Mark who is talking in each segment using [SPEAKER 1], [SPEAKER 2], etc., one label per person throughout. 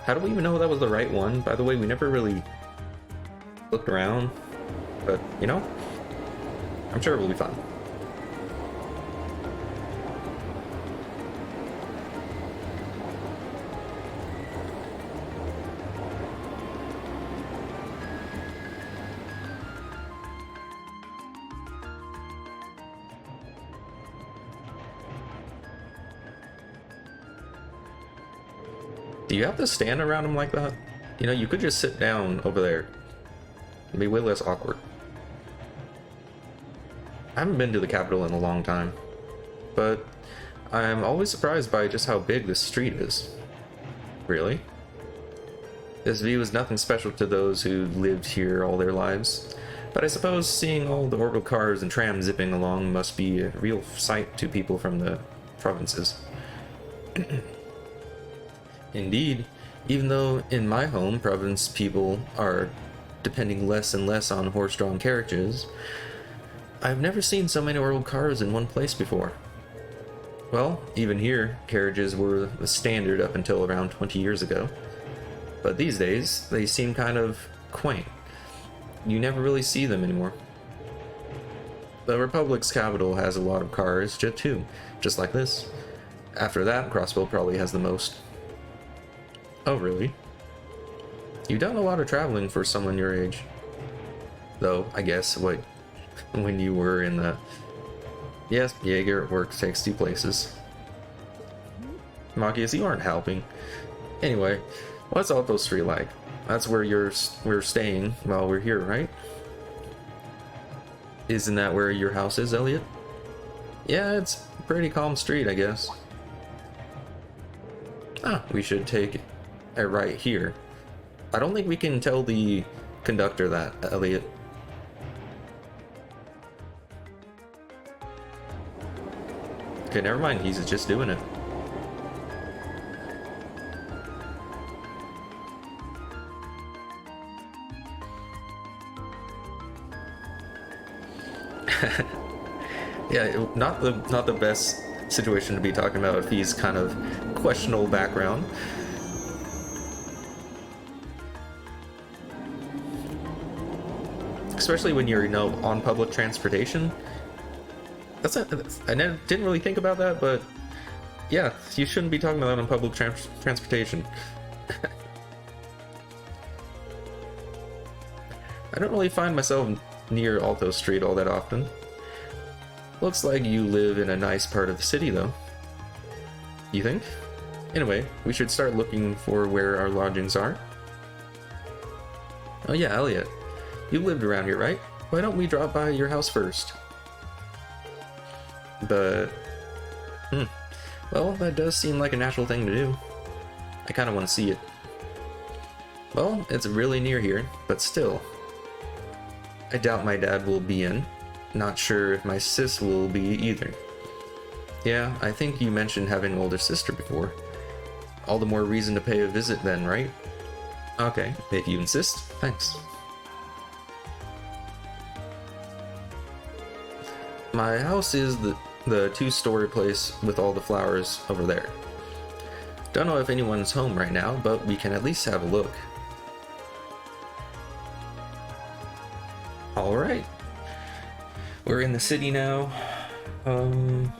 [SPEAKER 1] How do we even know that was the right one? By the way, we never really looked around, but you know, I'm sure it will be fun. Do you have to stand around them like that? You know, you could just sit down over there. It'd be way less awkward. I haven't been to the capital in a long time, but I'm always surprised by just how big this street is. Really? This view is nothing special to those who lived here all their lives, but I suppose seeing all the orbital cars and trams zipping along must be a real sight to people from the provinces. Indeed, even though in my home province people are depending less and less on horse-drawn carriages, I've never seen so many orbital cars in one place before. Well, even here, carriages were the standard up until around 20 years ago. But these days, they seem kind of quaint. You never really see them anymore. The Republic's capital has a lot of cars, too, just like this. After that, Crossville probably has the most. Oh, really? You've done a lot of traveling for someone your age. Though, I guess, when you were in the... Yes, Jaeger at work takes 2 places. Machias, you aren't helping. Anyway, what's Alto Street like? That's where we're staying while we're here, right? Isn't that where your house is, Elliot? Yeah, it's a pretty calm street, I guess. Ah, we should take it right here. I don't think we can tell the conductor that, Elliot. Okay, never mind, he's just doing it. Yeah, not the best situation to be talking about if he's kind of questionable background. Especially when you're, you know, on public transportation. I didn't really think about that, but yeah, you shouldn't be talking about that on public transportation. I don't really find myself near Alto Street all that often. Looks like you live in a nice part of the city, though. You think? Anyway, we should start looking for where our lodgings are. Oh yeah, Elliot. You lived around here, right? Why don't we drop by your house first? But... Well, that does seem like a natural thing to do. I kind of want to see it. Well, it's really near here, but still. I doubt my dad will be in. Not sure if my sis will be either. Yeah, I think you mentioned having an older sister before. All the more reason to pay a visit then, right? Okay, if you insist, thanks. My house is the 2-story place with all the flowers over there. Don't know if anyone's home right now, but we can at least have a look. Alright. We're in the city now. I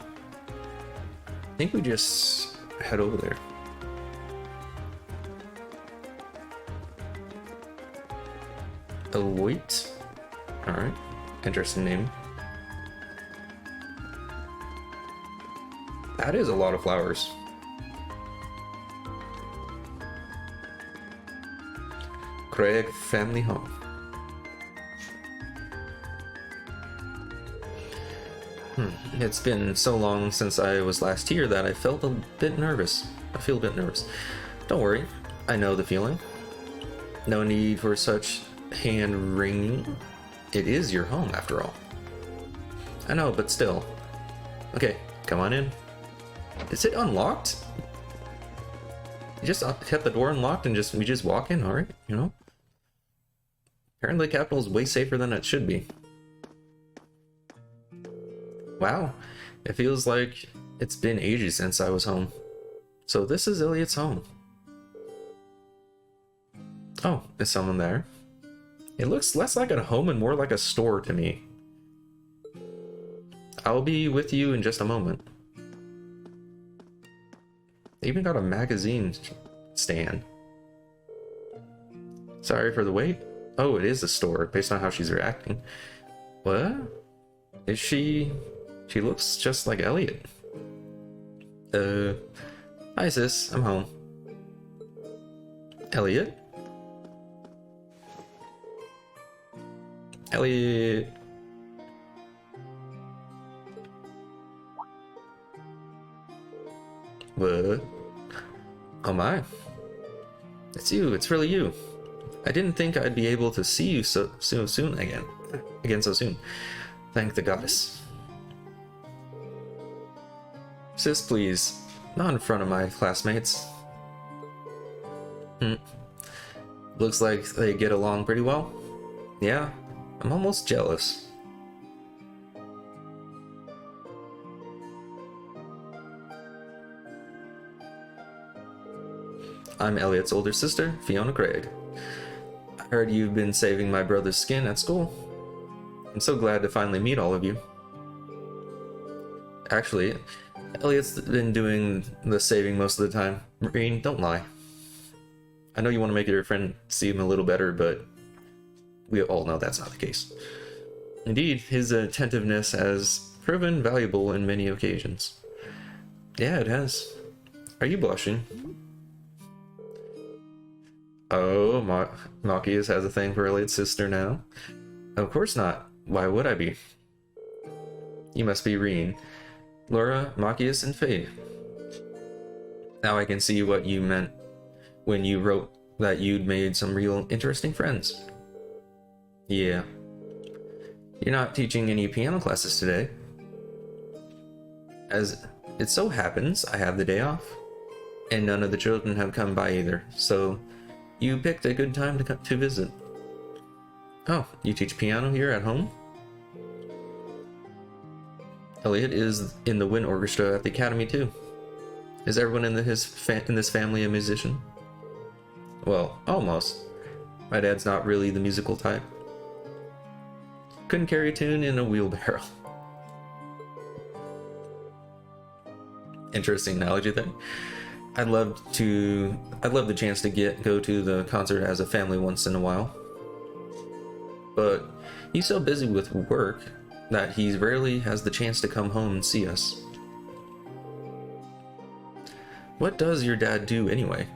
[SPEAKER 1] think we just head over there. Eloit. Alright. Interesting name. That is a lot of flowers. Craig family home. It's been so long since I was last here that I felt a bit nervous. I feel a bit nervous. Don't worry, I know the feeling. No need for such hand-wringing. It is your home, after all. I know, but still. Okay, come on in. Is it unlocked? You just kept the door unlocked and we just walk in, alright, you know? Apparently the capital is way safer than it should be. Wow, it feels like it's been ages since I was home. So this is Elliot's home. Oh, is someone there? It looks less like a home and more like a store to me. I'll be with you in just a moment. They even got a magazine stand. Sorry for the wait. Oh, it is a store, based on how she's reacting. What? Is she... She looks just like Elliot. Hi sis, I'm home. Elliot? Elliot... What? Oh my. It's you, it's really you. I didn't think I'd be able to see you so soon again. Again so soon. Thank the goddess. Sis, please. Not in front of my classmates. Looks like they get along pretty well. Yeah, I'm almost jealous. I'm Elliot's older sister, Fiona Craig. I heard you've been saving my brother's skin at school. I'm so glad to finally meet all of you. Actually, Elliot's been doing the saving most of the time. Marine, don't lie. I know you want to make your friend seem a little better, but we all know that's not the case. Indeed, his attentiveness has proven valuable in many occasions. Yeah, it has. Are you blushing? Oh, Machias has a thing for Elliot's sister now? Of course not. Why would I be? You must be Reen. Laura, Machias, and Faye. Now I can see what you meant when you wrote that you'd made some real interesting friends. Yeah. You're not teaching any piano classes today. As it so happens, I have the day off. And none of the children have come by either, so you picked a good time to visit. Oh, you teach piano here at home? Elliot is in the wind orchestra at the academy too. Is everyone in this family a musician? Well, almost. My dad's not really the musical type. Couldn't carry a tune in a wheelbarrow. Interesting analogy there. I'd love the chance to go to the concert as a family once in a while. But he's so busy with work that he rarely has the chance to come home and see us. What does your dad do anyway?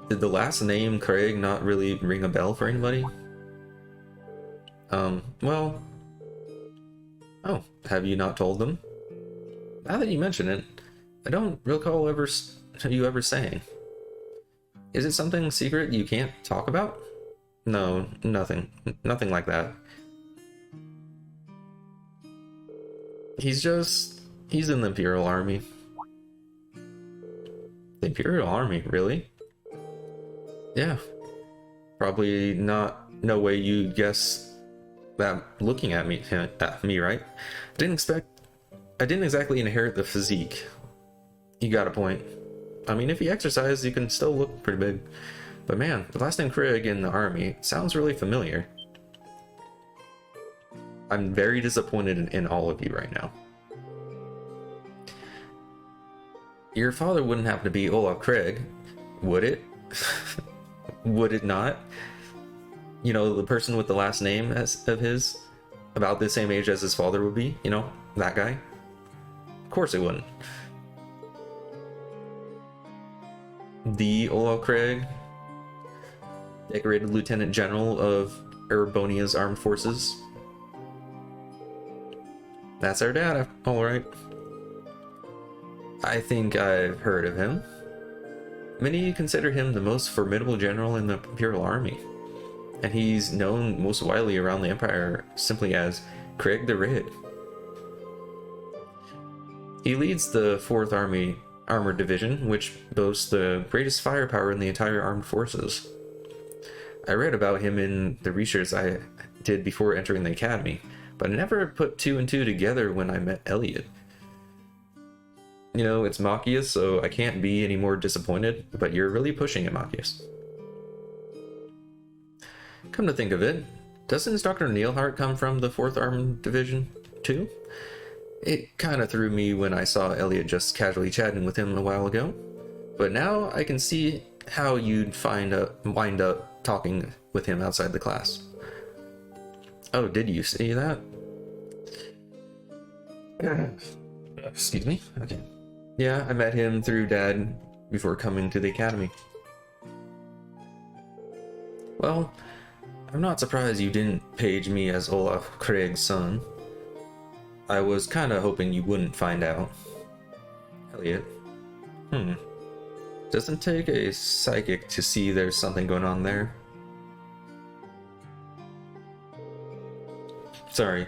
[SPEAKER 1] Did the last name Craig not really ring a bell for anybody? Well... Oh, have you not told them? Now that you mention it, I don't recall you ever saying. Is it something secret you can't talk about? No, nothing. Nothing like that. He's in the Imperial Army. The Imperial Army, really? Yeah. Probably no way you'd guess that looking at me, right? I didn't exactly inherit the physique. You got a point. I mean, if you exercise, you can still look pretty big. But man, the last name Craig in the army sounds really familiar. I'm very disappointed in all of you right now. Your father wouldn't happen to be Olaf Craig, would it? Would it not? You know, the person with the last name of his, about the same age as his father would be, you know, that guy? Of course it wouldn't. The Olaf Craig, decorated Lieutenant General of Erebonia's armed forces. That's our dad, alright. I think I've heard of him. Many consider him the most formidable general in the Imperial Army, and he's known most widely around the Empire simply as Craig the Red. He leads the 4th Army Armored Division, which boasts the greatest firepower in the entire armed forces. I read about him in the research I did before entering the academy, but I never put 2 and 2 together when I met Elliot. You know, it's Machias, so I can't be any more disappointed, but you're really pushing it, Machias. Come to think of it, doesn't Dr. Neilhart come from the 4th Armored Division, too? It kind of threw me when I saw Elliot just casually chatting with him a while ago, but now I can see how you'd wind up talking with him outside the class. Oh, did you see that? Excuse me? Okay. Yeah, I met him through Dad before coming to the academy. Well, I'm not surprised you didn't page me as Olaf Craig's son. I was kinda hoping you wouldn't find out. Elliot. Doesn't take a psychic to see there's something going on there. Sorry,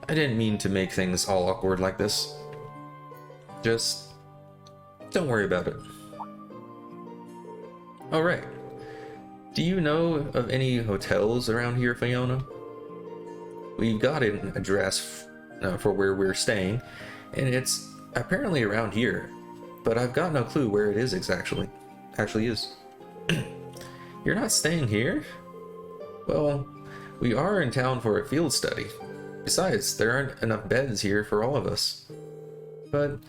[SPEAKER 1] I didn't mean to make things all awkward like this. Just don't worry about it. Alright. Do you know of any hotels around here, Fiona? We've got an address for where we're staying, and it's apparently around here, but I've got no clue where it is actually is. You're not staying here? Well, we are in town for a field study. Besides, there aren't enough beds here for all of us. But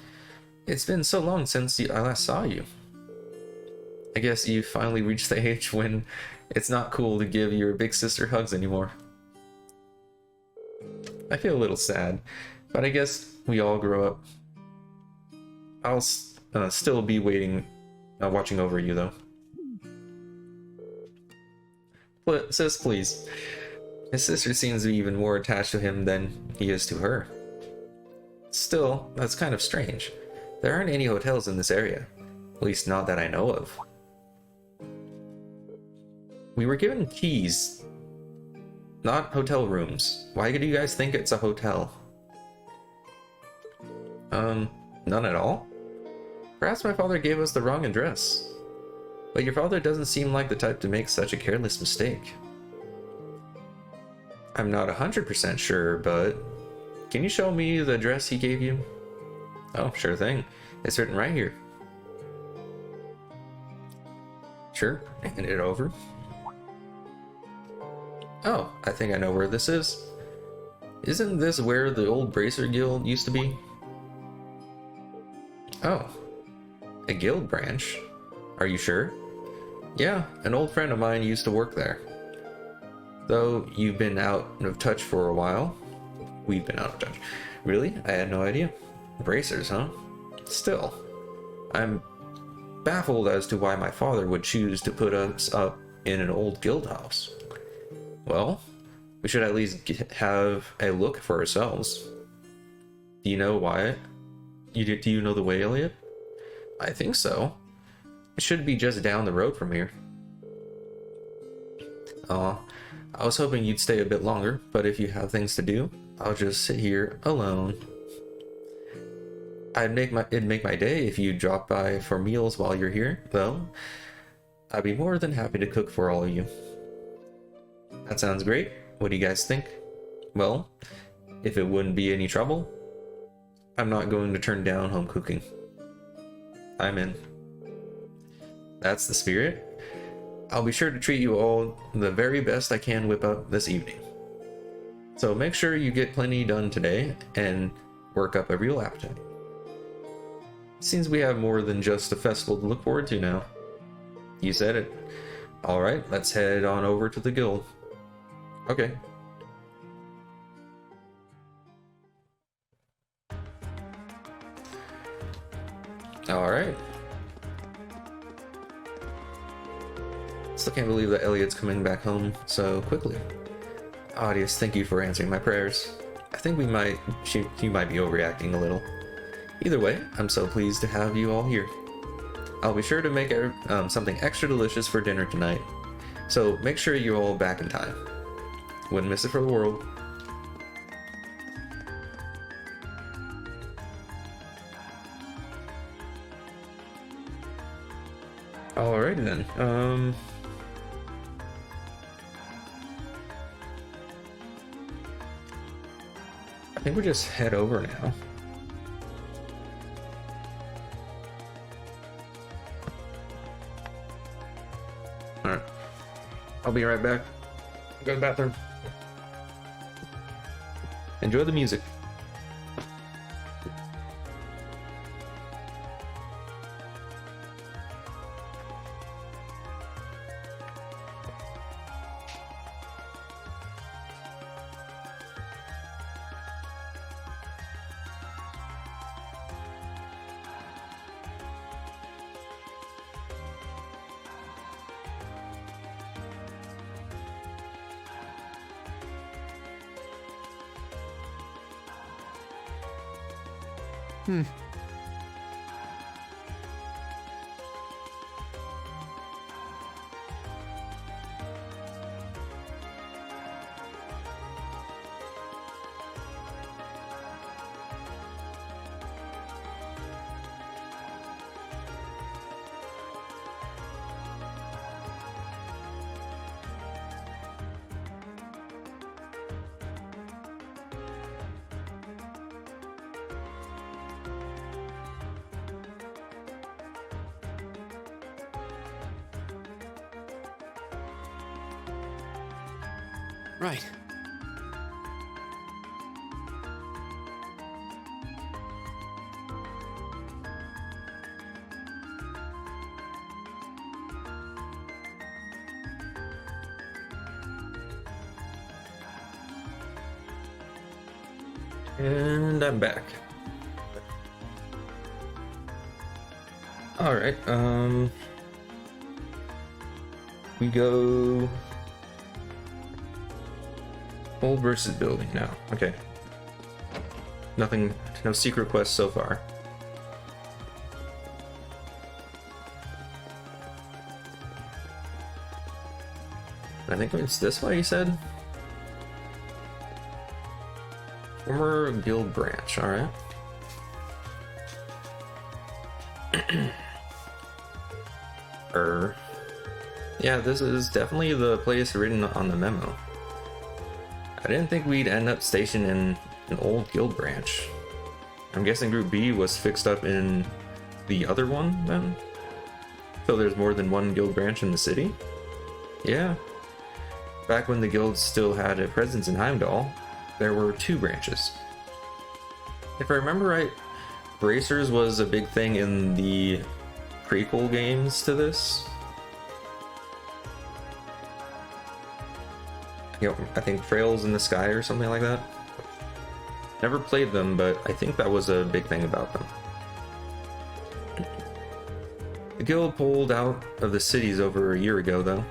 [SPEAKER 1] it's been so long since I last saw you. I guess you finally reached the age when it's not cool to give your big sister hugs anymore. I feel a little sad, but I guess we all grow up. I'll still be watching over you though. But sis, please. His sister seems to be even more attached to him than he is to her. Still, that's kind of strange. There aren't any hotels in this area. At least not that I know of. We were given keys, not hotel rooms. Why do you guys think it's a hotel? None at all? Perhaps my father gave us the wrong address. But your father doesn't seem like the type to make such a careless mistake. I'm not 100% sure, but can you show me the address he gave you? Oh, sure thing. It's written right here. Sure, hand it over. Oh, I think I know where this is. Isn't this where the old Bracer Guild used to be? Oh, a guild branch? Are you sure? Yeah, an old friend of mine used to work there. Though you've been out of touch for a while. We've been out of touch. Really? I had no idea. Bracers, huh? Still, I'm baffled as to why my father would choose to put us up in an old guild house. Well, we should at least have a look for ourselves. Do you know why? Do you know the way, Elliot? I think so. It should be just down the road from here. Aw, I was hoping you'd stay a bit longer, but if you have things to do, I'll just sit here alone. It'd make my day if you drop by for meals while you're here, though. I'd be more than happy to cook for all of you. That sounds great. What do you guys think? Well, if it wouldn't be any trouble, I'm not going to turn down home cooking. I'm in. That's the spirit. I'll be sure to treat you all the very best I can whip up this evening. So make sure you get plenty done today and work up a real appetite. Seems we have more than just a festival to look forward to now. You said it. Alright, let's head on over to the guild. Okay. Alright. Still can't believe that Elliot's coming back home so quickly. Audius, thank you for answering my prayers. I think you might be overreacting a little. Either way, I'm so pleased to have you all here. I'll be sure to make something extra delicious for dinner tonight, so make sure you're all back in time. Wouldn't miss it for the world. Alrighty then. I think we just head over now. I'll be right back. Go to the bathroom. Enjoy the music.
[SPEAKER 2] Right.
[SPEAKER 1] And I'm back. All right. We go old versus building now. Okay. Nothing. No secret quests so far. I think it's this way, you said? Former guild branch, alright. Yeah, this is definitely the place written on the memo. I didn't think we'd end up stationed in an old guild branch. I'm guessing Group B was fixed up in the other one, then? So there's more than one guild branch in the city? Yeah. Back when the guild still had a presence in Heimdall, there were 2 branches. If I remember right, Bracers was a big thing in the prequel games to this. I think Trails in the Sky or something like that. Never played them, but I think that was a big thing about them. The guild pulled out of the cities over a year ago, though,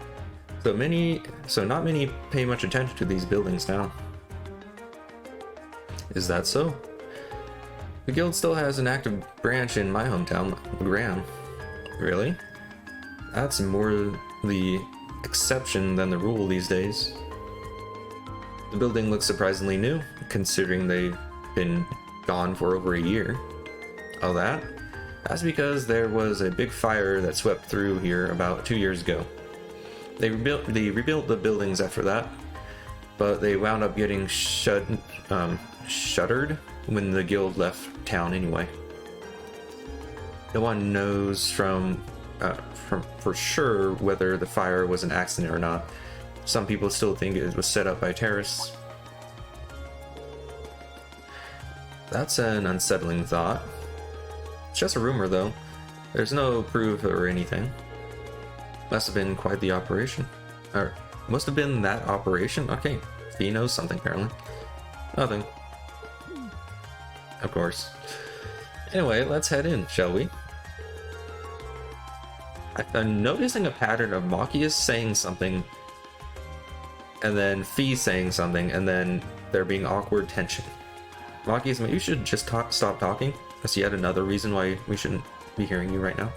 [SPEAKER 1] so not many pay much attention to these buildings now. Is that so? The guild still has an active branch in my hometown, Graham. Really? That's more the exception than the rule these days. The building looks surprisingly new, considering they've been gone for over a year. Oh, that? That's because there was a big fire that swept through here about 2 years ago. They rebuilt the buildings after that, but they wound up getting shuttered when the guild left town anyway. No one knows for sure whether the fire was an accident or not. Some people still think it was set up by terrorists. That's an unsettling thought. It's just a rumor, though. There's no proof or anything. Must have been quite the operation. Or, must have been that operation? Okay, he knows something, apparently. Nothing. Of course. Anyway, let's head in, shall we? I'm noticing a pattern of Machias saying something, and then Fee saying something, and then there being awkward tension. Machias, you should just stop talking. That's yet another reason why we shouldn't be hearing you right now.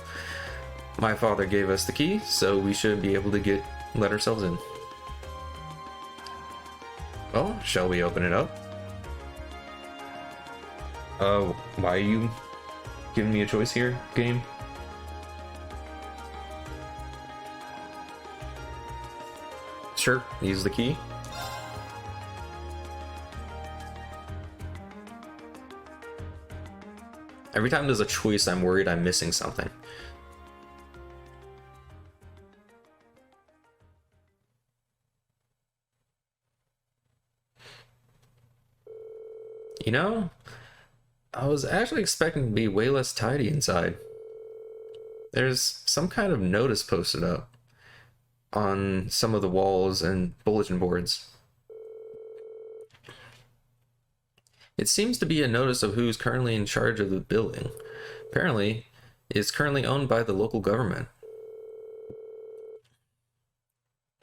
[SPEAKER 1] My father gave us the key, so we should be able to let ourselves in. Well, shall we open it up? Why are you giving me a choice here, game? Sure, use the key. Every time there's a choice, I'm worried I'm missing something. You know, I was actually expecting to be way less tidy inside. There's some kind of notice posted up on some of the walls and bulletin boards. It seems to be a notice of who's currently in charge of the building. Apparently, it's currently owned by the local government.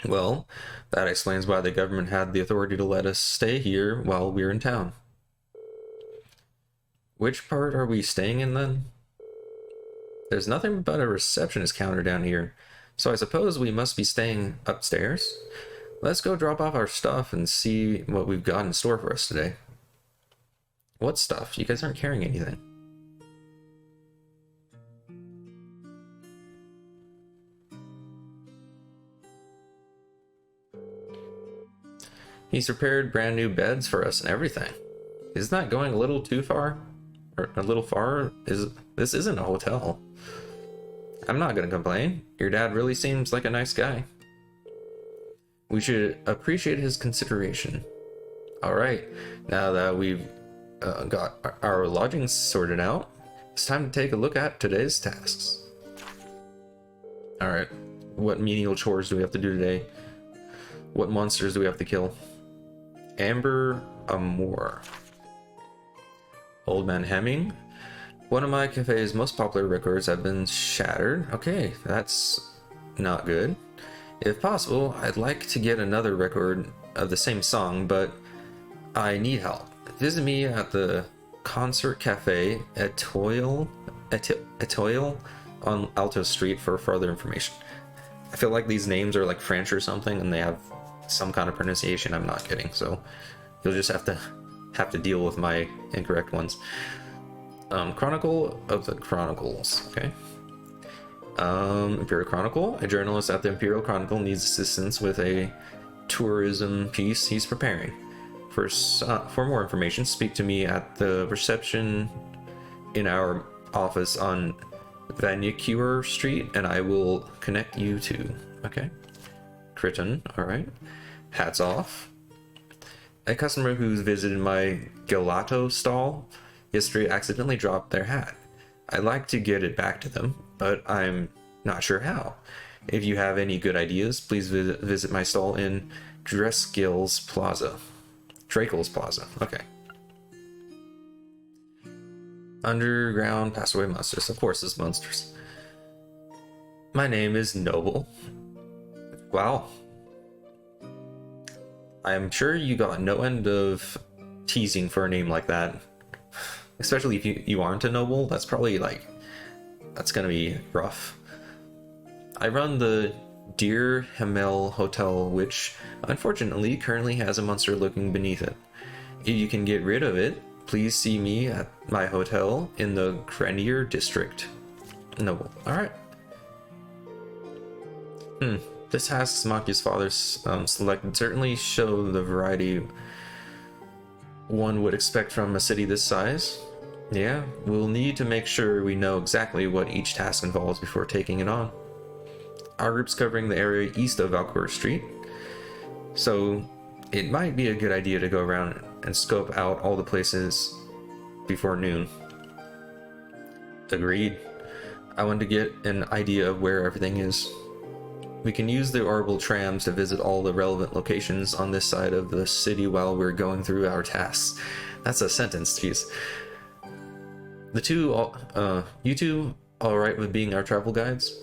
[SPEAKER 1] Well, that explains why the government had the authority to let us stay here while we're in town. Which part are we staying in then? There's nothing but a receptionist counter down here, so I suppose we must be staying upstairs. Let's go drop off our stuff and see what we've got in store for us today. What stuff? You guys aren't carrying anything. He's prepared brand new beds for us and everything. Isn't that going a little too far? Or a little far? This isn't a hotel. I'm not gonna complain. Your dad really seems like a nice guy. We should appreciate his consideration. Alright, now that we've got our lodging sorted out, it's time to take a look at today's tasks. Alright, what menial chores do we have to do today? What monsters do we have to kill? Amber Amour. Old Man Hemming. One of my cafe's most popular records have been shattered. Okay, that's not good. If possible, I'd like to get another record of the same song, but I need help. Visit me at the Concert Cafe at Etoile on Alto Street for further information. I feel like these names are like French or something, and they have some kind of pronunciation I'm not getting, so you'll just have to deal with my incorrect ones. Chronicle of the Chronicles. Okay. Imperial Chronicle. A journalist at the Imperial Chronicle needs assistance with a tourism piece he's preparing. For more information, speak to me at the reception in our office on Vanicure Street, and I will connect you to. Okay. Crichton. All right. Hats off. A customer who's visited my gelato stall yesterday accidentally dropped their hat. I'd like to get it back to them, but I'm not sure how. If you have any good ideas, please visit my stall in Drakel's Plaza. Okay. Underground passed away monsters. Of course, it's monsters. My name is Noble. Wow. I'm sure you got no end of teasing for a name like that. Especially if you aren't a noble, that's probably like, that's gonna be rough. I run the Deer Hamel Hotel, which unfortunately currently has a monster lurking beneath it. If you can get rid of it, please see me at my hotel in the Grenier District. Noble. Alright. This tasks Maki's father selected certainly show the variety one would expect from a city this size. Yeah, we'll need to make sure we know exactly what each task involves before taking it on. Our group's covering the area east of Valcour Street, so it might be a good idea to go around and scope out all the places before noon. Agreed. I want to get an idea of where everything is. We can use the orbital trams to visit all the relevant locations on this side of the city while we're going through our tasks. That's a sentence, jeez. You two alright with being our travel guides?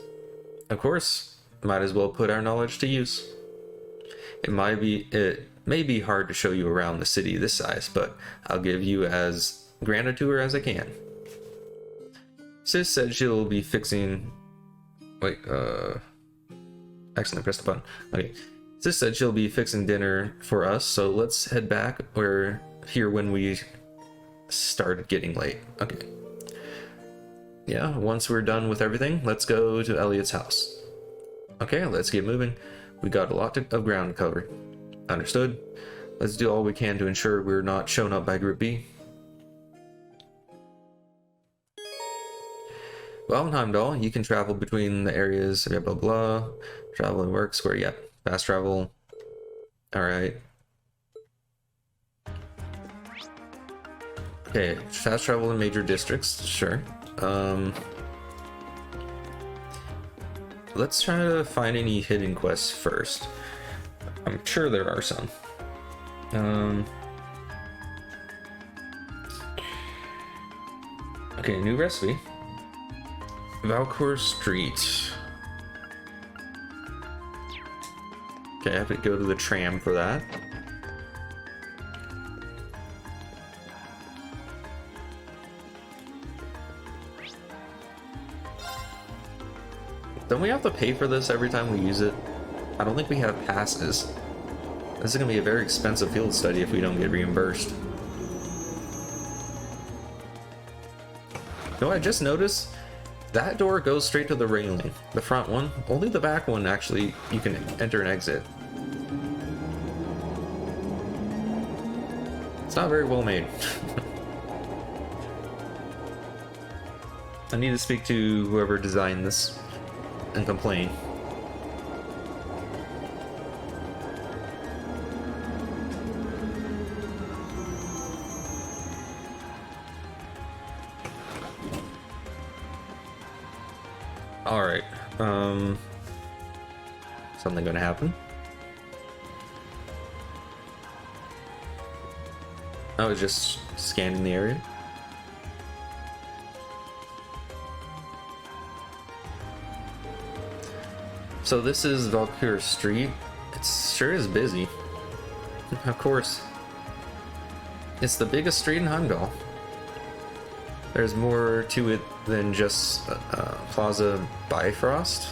[SPEAKER 1] Of course, might as well put our knowledge to use. It may be hard to show you around the city this size, but I'll give you as grand a tour as I can. Sis said she'll be fixing... Accidentally pressed the button. Okay. Sis said she'll be fixing dinner for us, so let's head back. We're here when we started getting late. Okay. Yeah, once we're done with everything, let's go to Elliot's house. Okay, let's get moving. We got a lot of ground to cover. Understood. Let's do all we can to ensure we're not shown up by Group B. Well, Heimdall, you can travel between the areas, blah, blah, blah. Travel and work, square, yep. Fast travel. Alright. Okay, fast travel in major districts, sure. Let's try to find any hidden quests first. I'm sure there are some. Okay, new recipe. Valcour Street. Okay, I have to go to the tram for that. Don't we have to pay for this every time we use it? I don't think we have passes. This is going to be a very expensive field study if we don't get reimbursed. No, I just noticed that door goes straight to the railing. The front one. Only the back one actually you can enter and exit. It's not very well made. I need to speak to whoever designed this and complain. Alright, something gonna happen? I was just scanning the area. So this is Valcour Street. It sure is busy. Of course. It's the biggest street in Heimdall. There's more to it than just Plaza Bifrost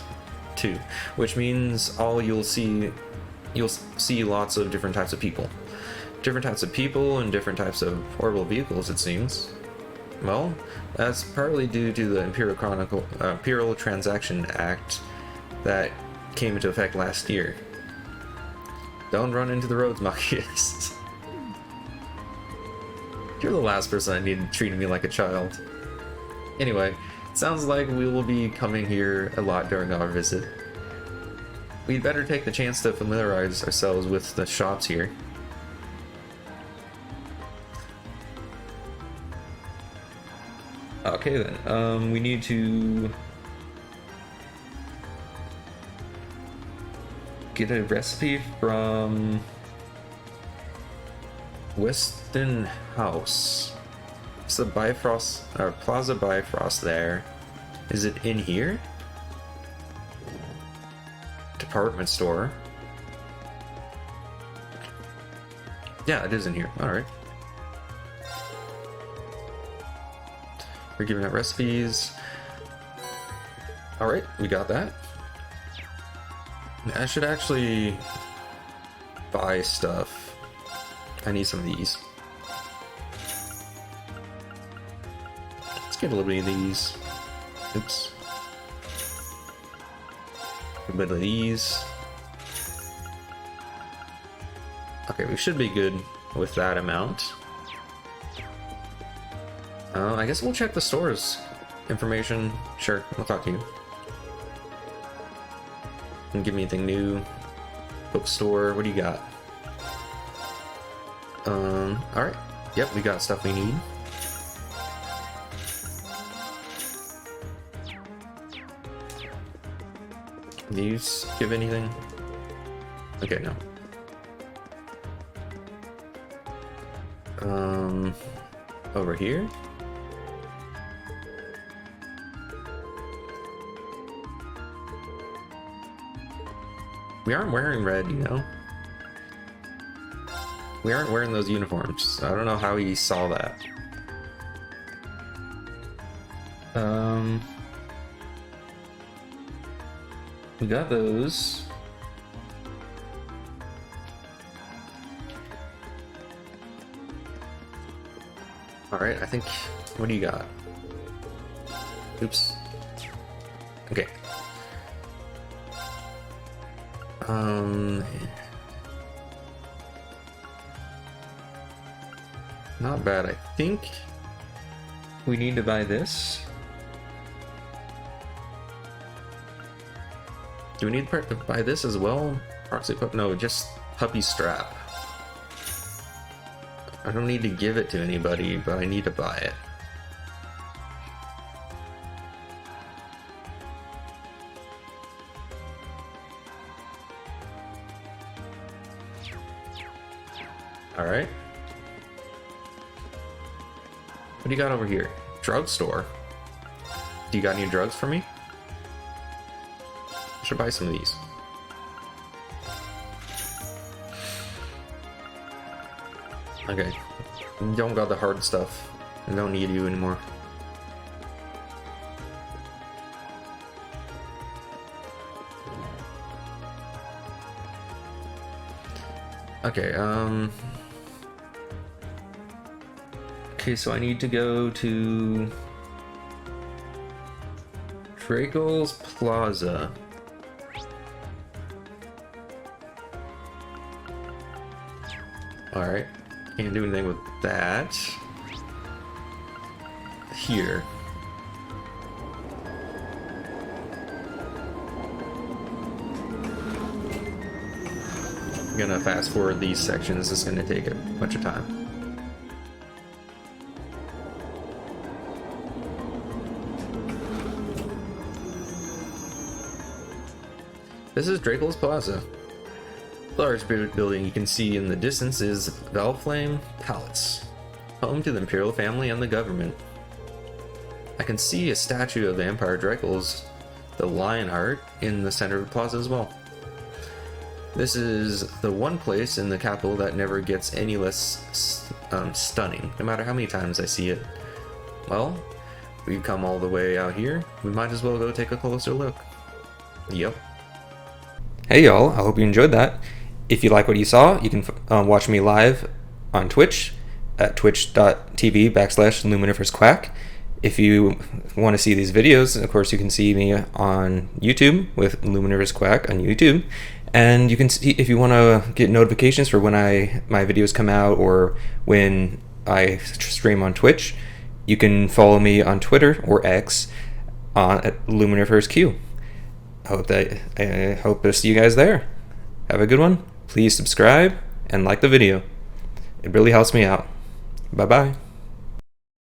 [SPEAKER 1] 2, which means you'll see lots of different types of people. Different types of people and different types of orbital vehicles, it seems. Well, that's partly due to the Imperial Transaction Act that came into effect last year. Don't run into the roads, Machias. You're the last person I need treating me like a child. Anyway, it sounds like we will be coming here a lot during our visit. We'd better take the chance to familiarize ourselves with the shops here. Okay then, we need to get a recipe from Weston House. It's the Bifrost, or Plaza Bifrost there. Is it in here? Department store. Yeah, it is in here. Alright. We're giving out recipes. Alright, we got that. I should actually buy stuff. I need some of these. Let's get a little bit of these. Oops. A bit of these. Okay, we should be good with that amount. I guess we'll check the store's information. Sure, I'll talk to you. And give me anything new. Bookstore, what do you got? Alright. Yep, we got stuff we need. Do you give anything? Okay, no. Over here? We aren't wearing red, you know? We aren't wearing those uniforms. I don't know how he saw that. We got those. Alright, I think... What do you got? Oops. Okay. Not bad. I think we need to buy this. Do we need to buy this as well? Proxy pup? No, just puppy strap. I don't need to give it to anybody, but I need to buy it. Alright. What do you got over here? Drugstore. Do you got any drugs for me? I should buy some of these. Okay. Don't got the hard stuff. I don't need you anymore. Okay, okay, so I need to go to Drakel's Plaza. Alright, can't do anything with that. Here. I'm gonna fast forward these sections, it's gonna take a bunch of time. This is Drakel's Plaza. The large building you can see in the distance is Valflame Palace, home to the Imperial family and the government. I can see a statue of the Empire Drakel's, the Lionheart, in the center of the plaza as well. This is the one place in the capital that never gets any less stunning, no matter how many times I see it. Well, we've come all the way out here, we might as well go take a closer look. Yep. Hey y'all, I hope you enjoyed that. If you like what you saw, you can watch me live on Twitch at twitch.tv/Luminiferous If you want to see these videos, of course you can see me on YouTube with Luminiferous Quack on YouTube. And you can see, if you want to get notifications for when my videos come out or when I stream on Twitch, you can follow me on Twitter or X at LuminiferousQ. I hope to see you guys there. Have a good one. Please subscribe and like the video. It really helps me out. Bye bye.